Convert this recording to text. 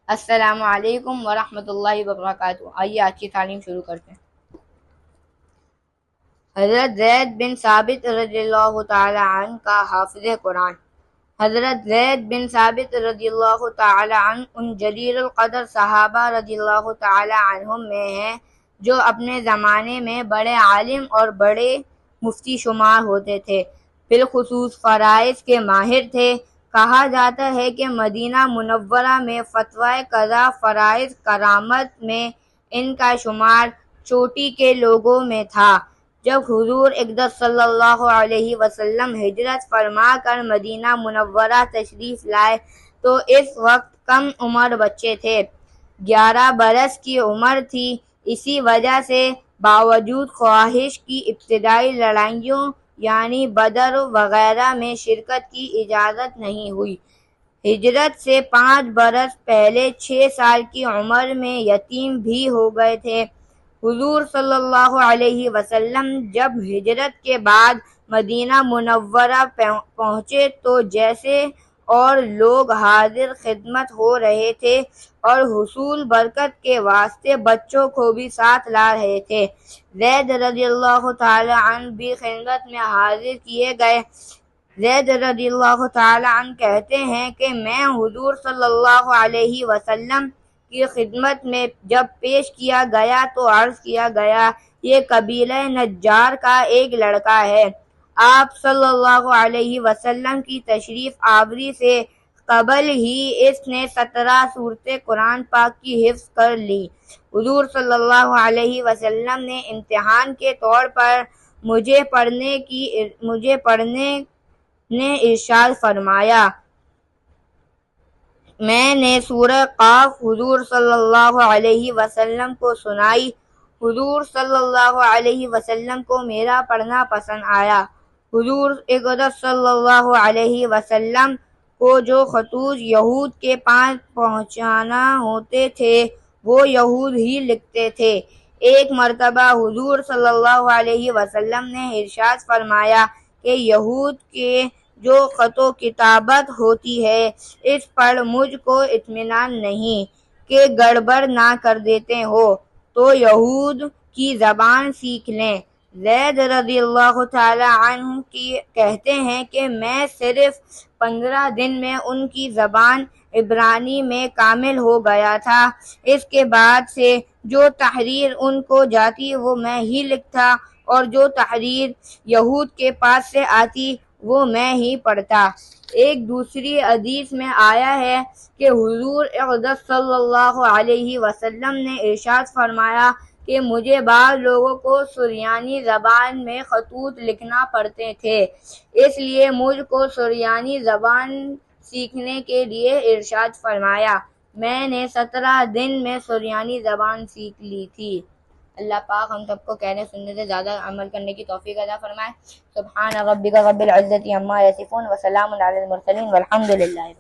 السلام علیکم ورحمۃ اللہ وبرکاتہ۔ آئیے آج کی تعلیم شروع کرتے ہیں۔ حضرت زید بن ثابت رضی اللہ تعالی عنہ کا حافظ قرآن۔ حضرت زید بن ثابت رضی اللہ تعالی عنہ ان جلیل القدر صحابہ رضی اللہ تعالی عنہم میں ہیں جو اپنے زمانے میں بڑے عالم اور بڑے مفتی شمار ہوتے تھے، بالخصوص فرائض کے ماہر تھے۔ کہا جاتا ہے کہ مدینہ منورہ میں فتویٰ قضا فرائض کرامت میں ان کا شمار چوٹی کے لوگوں میں تھا۔ جب حضور اقدس صلی اللہ علیہ وسلم ہجرت فرما کر مدینہ منورہ تشریف لائے تو اس وقت کم عمر بچے تھے، 11 برس کی عمر تھی۔ اسی وجہ سے باوجود خواہش کی ابتدائی لڑائیوں یعنی بدر وغیرہ میں شرکت کی اجازت نہیں ہوئی۔ ہجرت سے 5 برس پہلے 6 سال کی عمر میں یتیم بھی ہو گئے تھے۔ حضور صلی اللہ علیہ وسلم جب ہجرت کے بعد مدینہ منورہ پہنچے تو جیسے اور لوگ حاضر خدمت ہو رہے تھے اور حصول برکت کے واسطے بچوں کو بھی ساتھ لا رہے تھے۔ زید رضی اللہ تعالی عنہ بھی خدمت میں حاضر کیے گئے۔ زید رضی اللہ تعالی عنہ کہتے ہیں کہ میں حضور صلی اللہ علیہ وسلم کی خدمت میں جب پیش کیا گیا تو عرض کیا گیا، یہ قبیلہ نجار کا ایک لڑکا ہے۔ آپ صلی اللہ علیہ وسلم کی تشریف آوری سے قبل ہی اس نے 17 سورتیں قرآن پاک کی حفظ کر لی۔ حضور صلی اللہ علیہ وسلم نے امتحان کے طور پر مجھے پڑھنے نے ارشاد فرمایا۔ میں نے سورہ قاف حضور صلی اللہ علیہ وسلم کو سنائی۔ حضور صلی اللہ علیہ وسلم کو میرا پڑھنا پسند آیا۔ حضور اقدس صلی اللہ علیہ وسلم کو جو خطوط یہود کے پاس پہنچانا ہوتے تھے وہ یہود ہی لکھتے تھے۔ ایک مرتبہ حضور صلی اللہ علیہ وسلم نے ارشاد فرمایا کہ یہود کے جو خط و کتابت ہوتی ہے اس پر مجھ کو اطمینان نہیں کہ گڑبڑ نہ کر دیتے ہو، تو یہود کی زبان سیکھ لیں۔ زید رضی اللہ تعالی عنہ کہتے ہیں کہ میں صرف 15 دن میں ان کی زبان عبرانی میں کامل ہو گیا تھا۔ اس کے بعد سے جو تحریر ان کو جاتی وہ میں ہی لکھتا اور جو تحریر یہود کے پاس سے آتی وہ میں ہی پڑھتا۔ ایک دوسری حدیث میں آیا ہے کہ حضور اقدس صلی اللہ علیہ وسلم نے ارشاد فرمایا کہ مجھے بعض لوگوں کو سریانی زبان میں خطوط لکھنا پڑتے تھے، اس لیے مجھ کو سریانی زبان سیکھنے کے لیے ارشاد فرمایا۔ میں نے 17 دن میں سریانی زبان سیکھ لی تھی۔ اللہ پاک ہم سب کو کہنے سننے سے زیادہ عمل کرنے کی توفیق عطا فرمائے۔ سبحان ربک رب العزت عما یصفون وسلام علی المرسلین والحمد للہ۔